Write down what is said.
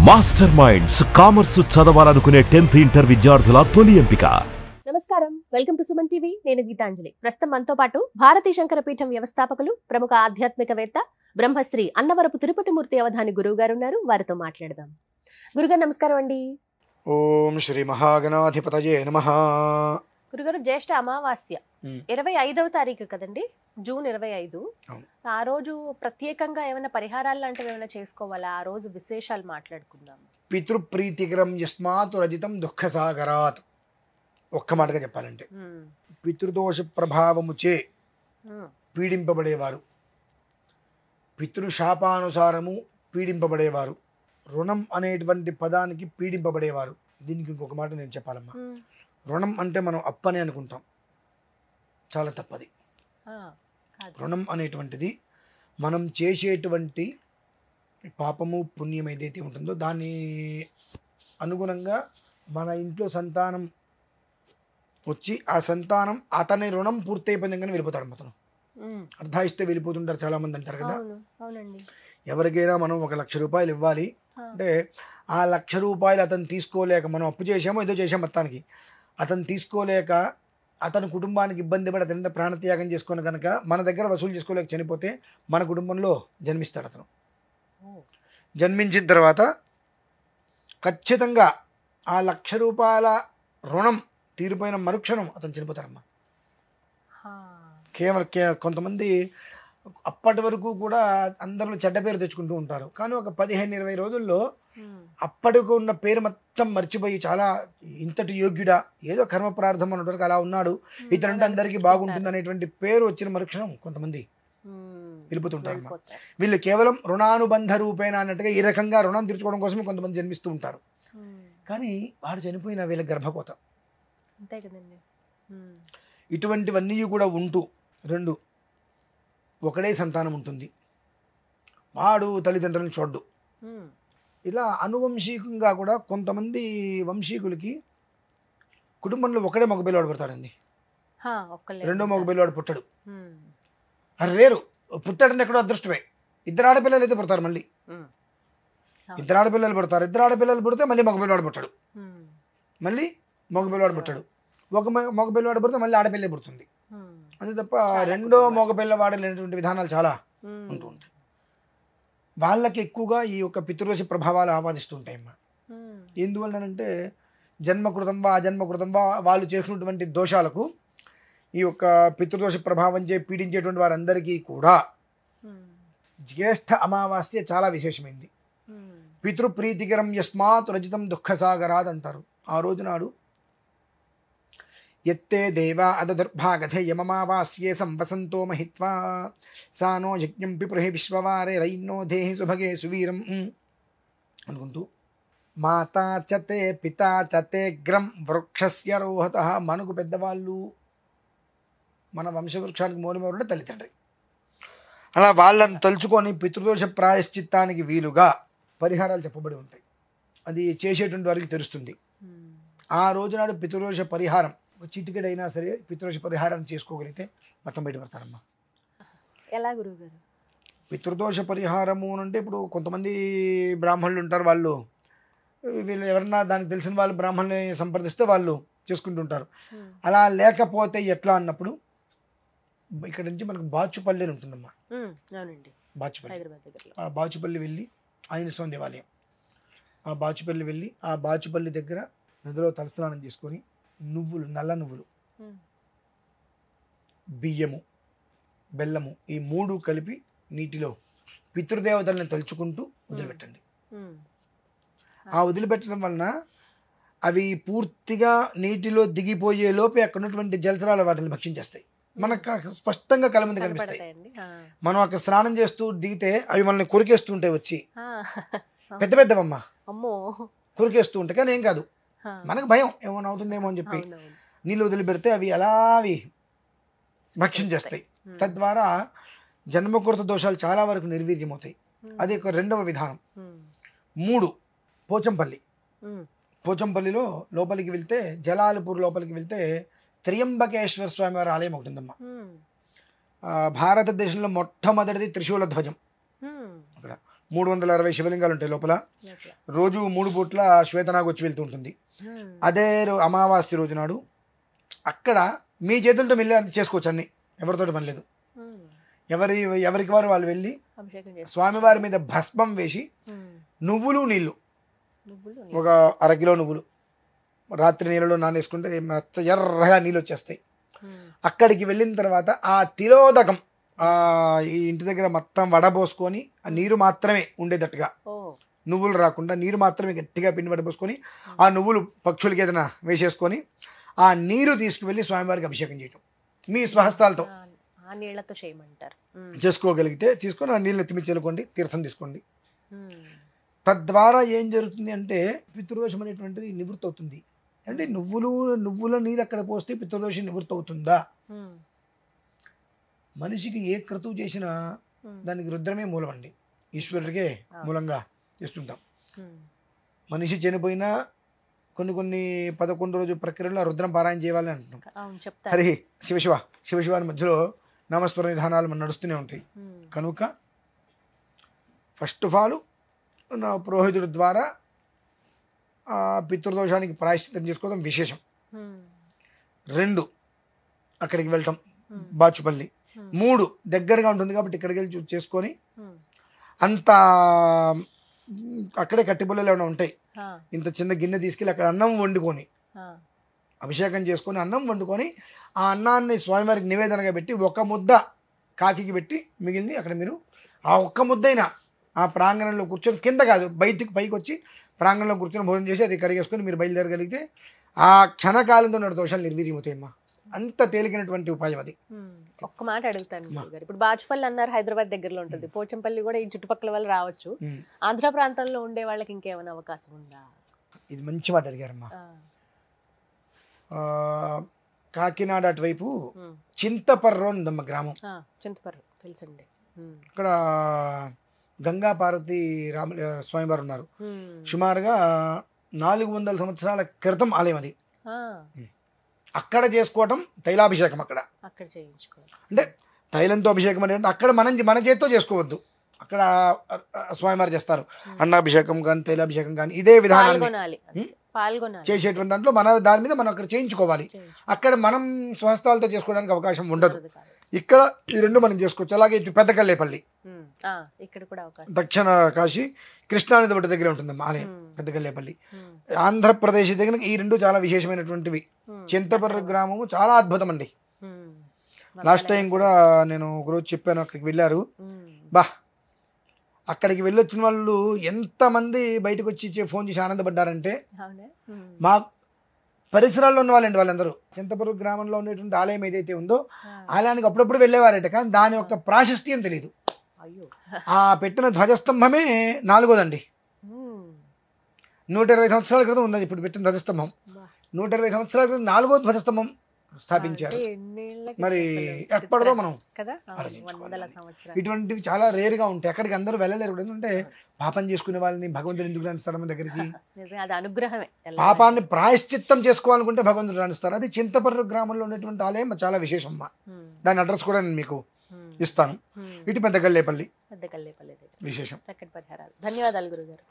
Master minds commerce చదవాలనుకునే 10th inter విద్యార్థుల తొలి ఎంపిక. నమస్కారం, వెల్కమ్ టు సుమన్ టీవీ. నేను గీతాంజలి. ప్రస్తుతం మనతో పాటు భారతీ శంకర పీఠం వ్యవస్థాపకులు, ప్రముఖ ఆధ్యాత్మికవేత్త, బ్రహ్మశ్రీ అన్నవరపు తిరుపతి మూర్తి అవధాని గురువు గారు ఉన్నారు. వారితో మాట్లాడదాం. గురుగారు నమస్కారం అండి. ఓం శ్రీ మహాగణాధిపతయే నమః. గురుగారు, జ్యేష్ఠ అమావాస్య 25వ తారీఖు కదండి, జూన్ 25. ఆ రోజు ప్రత్యేకంగా ఏమైనా పరిహారాలు లాంటివి ఏమైనా చేసుకోవాలా? ఆ రోజు విశేషాలు మాట్లాడుకుందాం. పితృప్రీతికరం యస్మాత్ రజితం దుఃఖసాగరాత్. ఒక్క మాటగా చెప్పాలంటే పితృదోష ప్రభావముచే పీడింపబడేవారు, పితృశాపానుసారము పీడింపబడేవారు, రుణం అనేటువంటి పదానికి పీడింపబడేవారు. దీనికి ఇంకొక మాట నేను చెప్పాలమ్మా. రుణం అంటే మనం అప్పని అనుకుంటాం, చాలా తప్పది. రుణం అనేటువంటిది మనం చేసేటువంటి పాపము పుణ్యం ఏదైతే ఉంటుందో దాన్ని అనుగుణంగా మన ఇంట్లో సంతానం వచ్చి ఆ సంతానం అతని రుణం పూర్తయిపోయింది కానీ వెళ్ళిపోతాడు. అతను అర్ధాయిస్తే వెళ్ళిపోతుంటారు చాలా మంది అంటారు కదా. ఎవరికైనా మనం 1,00,000 రూపాయలు ఇవ్వాలి అంటే ఆ 1,00,000 రూపాయలు అతను తీసుకోలేక, మనం అప్పు చేసామో ఏదో చేసాం మొత్తానికి, అతను తీసుకోలేక అతని కుటుంబానికి ఇబ్బంది పడి అతని ప్రాణత్యాగం చేసుకుని కనుక మన దగ్గర వసూలు చేసుకోలేక చనిపోతే మన కుటుంబంలో జన్మిస్తాడు. అతను జన్మించిన తర్వాత ఖచ్చితంగా ఆ 1,00,000 రూపాయల రుణం తీరిపోయిన మరుక్షణం అతను చనిపోతాడమ్మా. కేవలం కొంతమంది అప్పటి వరకు కూడా అందరిలో చెడ్డ పేరు తెచ్చుకుంటూ ఉంటారు, కానీ ఒక 15-20 రోజుల్లో అప్పటికి ఉన్న పేరు మొత్తం మర్చిపోయి చాలా ఇంతటి యోగ్యుడా, ఏదో కర్మ ప్రార్థం అన్నట్టు అలా ఉన్నాడు, ఇతనంటే అందరికీ బాగుంటుంది అనేటువంటి పేరు వచ్చిన మరుక్షణం కొంతమంది వెళ్ళిపోతుంటారు. వీళ్ళు కేవలం రుణానుబంధ రూపేణ అన్నట్టుగా ఈ రకంగా రుణం తీర్చుకోవడం కోసమే కొంతమంది జన్మిస్తూ ఉంటారు. కానీ వాడు చనిపోయిన వీళ్ళ గర్భకోత. ఇటువంటివన్నీ కూడా ఉంటూ రెండు ఒకడే సంతానం ఉంటుంది, వాడు తల్లిదండ్రులను చూడ్డు. ఇలా అనువంశీకంగా కూడా కొంతమంది వంశీకులకి కుటుంబంలో ఒకడే మగపిల్లవాడు పుడతాడండి, రెండో మగపిల్లవాడు పుట్టడు. అది రేరు. పుట్టాడంటే ఎక్కడో అదృష్టమే. 2 ఆడపిల్లలు అయితే పుడతారు, మళ్ళీ 2 ఆడపిల్లలు పుడతారు. 2 ఆడపిల్లలు పుడితే మళ్ళీ మగపిల్లవాడు పుట్టాడు, మళ్ళీ మగపిల్లవాడు పుట్టాడు. ఒక మగపిల్లవాడు పుడితే మళ్ళీ ఆడపిల్లే పుడుతుంది. అంతే తప్ప రెండో మగపిల్లవాడు లేనటువంటి విధానాలు చాలా ఉంటూ ఉంటాయి. వాళ్ళకి ఎక్కువగా ఈ యొక్క పితృదోష ప్రభావాలు ఆపాదిస్తుంటాయమ్మా. ఎందువల్లనంటే జన్మకృతం వా అజన్మకృతం వా వాళ్ళు చేసినటువంటి దోషాలకు ఈ యొక్క పితృదోష ప్రభావం చే పీడించేటువంటి వారందరికీ కూడా జ్యేష్ఠ అమావాస్య చాలా విశేషమైంది. పితృప్రీతికరం యస్మాత్ రజితం దుఃఖసాగరాద్ అంటారు. ఆ రోజునాడు ఎత్తే దేవా అదదుర్భాగధే యమమావాస్యే సంవసంతో మహిత్వా సానో యజ్ఞం పిపృహి విశ్వవారే రైన్నో దేహి సుభగే సువీరం అనుకుంటూ మాతా చతే పితా చతే గ్రం వృక్షస్య రోహత. మనకు పెద్దవాళ్ళు, మన వంశవృక్షానికి మూలమేరుంటే తల్లిదండ్రి. అలా వాళ్ళని తలుచుకొని పితృదోష ప్రాయశ్చిత్తానికి వీలుగా పరిహారాలు చెప్పబడి ఉంటాయి. అది చేసేటువంటి వారికి తెలుస్తుంది. ఆ రోజునాడు పితృదోష పరిహారం ఒక చిటికెడైనా సరే పితృదోష పరిహారం చేసుకోగలిగితే మొత్తం బయటపడతారమ్మా. ఎలా గురువుగారు? పితృదోష పరిహారము అంటే ఇప్పుడు కొంతమంది బ్రాహ్మణులు ఉంటారు, వాళ్ళు వీళ్ళు ఎవరన్నా దానికి తెలిసిన వాళ్ళు బ్రాహ్మణుల్ని సంప్రదిస్తే వాళ్ళు చేసుకుంటుంటారు. అలా లేకపోతే ఎట్లా అన్నప్పుడు ఇక్కడ నుంచి మనకు బాచుపల్లి అని ఉంటుందమ్మా. బాచుపల్లి, ఆ బాచుపల్లి వెళ్ళి ఆంజనేయ స్వామి దేవాలయం, ఆ బాచుపల్లి వెళ్ళి ఆ బాచుపల్లి దగ్గర నదిలో తలస్నానం చేసుకొని నువ్వులు, నల్ల నువ్వులు, బియ్యము, బెల్లము ఈ 3 కలిపి నీటిలో పితృదేవతల్ని తలుచుకుంటూ వదిలిపెట్టండి. ఆ వదిలిపెట్టడం వలన అవి పూర్తిగా నీటిలో దిగిపోయే లోపే అక్కడ ఉన్నటువంటి జలచరాలు వాటిని భక్షించేస్తాయి. మనకు స్పష్టంగా కళ్ళ ముందు కనిపిస్తాయి. మనం అక్కడ స్నానం చేస్తూ దిగితే అవి మనల్ని కొరికేస్తూ ఉంటాయి, వచ్చి పెద్ద పెద్దవమ్మ కొరికేస్తూ ఉంటాయి. కానీ ఏం కాదు, మనకు భయం ఏమైనా అవుతుందేమో అని చెప్పి నీళ్ళు వదిలిపెడితే అవి అలా అవి భక్షించేస్తాయి. తద్వారా జన్మకృత దోషాలు చాలా వరకు నిర్వీర్యమవుతాయి. అది ఒక రెండవ విధానం. 3 పోచంపల్లి. పోచంపల్లిలో లోపలికి వెళ్తే, జలాలపూర్ లోపలికి వెళ్తే త్రియంబకేశ్వర స్వామి వారి ఆలయం ఒకటి ఉందమ్మా. భారతదేశంలో మొట్టమొదటిది త్రిశూల ధ్వజం. అక్కడ 360 శివలింగాలు ఉంటాయి లోపల. రోజు 3 పూట్ల శ్వేతనాగు వచ్చి వెళ్తూ ఉంటుంది. అదే అమావాస్య రోజు నాడు అక్కడ మీ చేతులతో వెళ్ళి చేసుకోవచ్చు, అన్ని ఎవరితోటి పని లేదు. ఎవరికి వారు వాళ్ళు వెళ్ళి స్వామివారి మీద భస్మం వేసి నువ్వులు నీళ్ళు, ఒక 1/2 కిలో నువ్వులు రాత్రి నీళ్ళలో నానేసుకుంటే ఎర్రగా నీళ్ళు వచ్చేస్తాయి. అక్కడికి వెళ్ళిన తర్వాత ఆ తిలోదకం ఈ ఇంటి దగ్గర మొత్తం వడబోసుకొని ఆ నీరు మాత్రమే ఉండేటట్టుగా, నువ్వులు రాకుండా నీరు మాత్రమే గట్టిగా పిండి వడబోసుకొని ఆ నువ్వులు పక్షులకి ఏదైనా వేసేసుకొని ఆ నీరు తీసుకువెళ్ళి స్వామివారికి అభిషేకం చేయటం మీ స్వహస్తాలతో నీళ్లతో చేయమంటారు. చేసుకోగలిగితే తీసుకొని ఆ నీళ్ళని ఎత్తిమి చల్లుకోండి, తీర్థం తీసుకోండి. తద్వారా ఏం జరుగుతుంది అంటే పితృదోషం అనేటువంటిది నివృత్తి అవుతుంది. అంటే నువ్వుల నీళ్ళు అక్కడ పోస్తే పితృదోషం నివృత్తి అవుతుందా? మనిషికి ఏ క్రతువు చేసినా దానికి రుద్రమే మూలం అండి, ఈశ్వరుడికే మూలంగా చేస్తుంటాం. మనిషి చనిపోయినా కొన్ని 11 రోజు ప్రక్రియలో రుద్రం పారాయణ చేయాలని అంటున్నాం. హరి శివశివ అని మధ్యలో నామస్మరణ విధానాలు మనం నడుస్తూనే ఉంటాయి. కనుక ఫస్ట్ ఆఫ్ ఆల్ పురోహితుడి ద్వారా పితృదోషానికి ప్రాయశ్చిత్తం చేసుకోవడం విశేషం. 2 అక్కడికి వెళ్ళటం బాచుపల్లి. 3 దగ్గరగా ఉంటుంది కాబట్టి ఇక్కడికి వెళ్ళి చేసుకొని అంత అక్కడే కట్టిబుల్లలు ఏమైనా ఉంటాయి, ఇంత చిన్న గిన్నె తీసుకెళ్ళి అక్కడ అన్నం వండుకొని అభిషేకం చేసుకొని అన్నం వండుకొని ఆ అన్నాన్ని స్వామివారికి నివేదనగా పెట్టి ఒక ముద్ద కాకికి పెట్టి మిగిలింది అక్కడ మీరు ఆ ఒక్క ముద్దైనా ఆ ప్రాంగణంలో కూర్చొని, కింద కాదు బయటికి పైకి వచ్చి ప్రాంగణంలో కూర్చొని భోజనం చేసి అది కడిగేసుకొని మీరు బయలుదేరగలిగితే ఆ క్షణకాలంతో ఉన్న దోషాలు నిర్వీర్యమవుతాయమ్మా. అంత తేలికైనటువంటి ఉపాయం అది. ఒక్క మాట అడుగుతాను ఇప్పుడు బాచుపల్లి అన్నారు, హైదరాబాద్ దగ్గరలో ఉంటుంది. పోచంపల్లి కూడా ఈ చుట్టుపక్కల వాళ్ళు రావచ్చు. ఆంధ్ర ప్రాంతంలో ఉండే వాళ్ళకి ఇంకేమైనా అవకాశం ఉందా? ఇది మంచి మాట అడిగారమ్మా. కాకినాడ అటువైపు చింతపర్రు ఉందమ్మ గ్రామం. చింతపర్రు తెలుసండి. ఇక్కడ గంగా పార్వతి స్వామివారు ఉన్నారు. సుమారుగా 400 సంవత్సరాల క్రితం ఆలయం అది. అక్కడ చేసుకోవటం తైలాభిషేకం. అక్కడ చేయించుకోవడం అంటే తైలంతో అభిషేకం అంటే అక్కడ మన చేతితో చేసుకోవద్దు, అక్కడ స్వామివారు చేస్తారు. అన్నాభిషేకం కానీ తైలాభిషేకం కానీ ఇదే విధానాన్ని చేసేటువంటి దాంట్లో మన దాని మీద మనం అక్కడ చేయించుకోవాలి. అక్కడ మనం స్వహస్తాలతో చేసుకోవడానికి అవకాశం ఉండదు. ఇక్కడ ఈ 2 మనం చేసుకోవచ్చు. అలాగే పెద్దకల్లేపల్లి దక్షిణ కాశీ కృష్ణానది ఒడ్డు దగ్గర ఉంటుంది ఆలయం పెద్దకల్లేపల్లి. ఆంధ్రప్రదేశ్ దగ్గర ఈ 2 చాలా విశేషమైనటువంటివి. చింతపర్రు గ్రామము చాలా అద్భుతం అండి. లాస్ట్ టైం కూడా నేను ఒకరోజు చెప్పాను, అక్కడికి వెళ్ళారు. అక్కడికి వెళ్ళొచ్చిన వాళ్ళు ఎంతమంది బయటకు వచ్చి ఫోన్ చేసి ఆనందపడ్డారంటే మా పరిసరాల్లో ఉన్న వాళ్ళండి వాళ్ళందరూ. చింతపర్రు గ్రామంలో ఉండేటువంటి ఆలయం ఏదైతే ఉందో ఆలయానికి అప్పుడప్పుడు వెళ్ళేవారట, కానీ దాని యొక్క ప్రాశస్త్యం తెలియదు. ఆ పెట్టిన ధ్వజస్తంభమే 4వదండి. 120 సంవత్సరాల క్రితం ఉన్నది ఇప్పుడు పెట్టిన ధ్వజస్తంభం. 120 సంవత్సరాల క్రితం 4వ ధ్వజస్తంభం స్థాపించారు. మరి ఎప్పటిదో మనం ఇటువంటివి చాలా రేరుగా ఉంటాయి. అక్కడికి అందరూ వెళ్ళలేరు. ఎందుకంటే పాపం చేసుకునే వాళ్ళని భగవంతుడు ఎందుకు రాణిస్తారు మన దగ్గరికి? పాపాన్ని ప్రాయశ్చిత్తం చేసుకోవాలనుకుంటే భగవంతుడు రాణిస్తారు. అది చింతపర్రు గ్రామంలో ఉన్నటువంటి ఆలయం చాలా విశేషం. దాని అడ్రస్ కూడా నేను మీకు ఇస్తాను. ఇటు పెద్దకల్లేపల్లి విశేషం. ధన్యవాదాలు గురుగారు.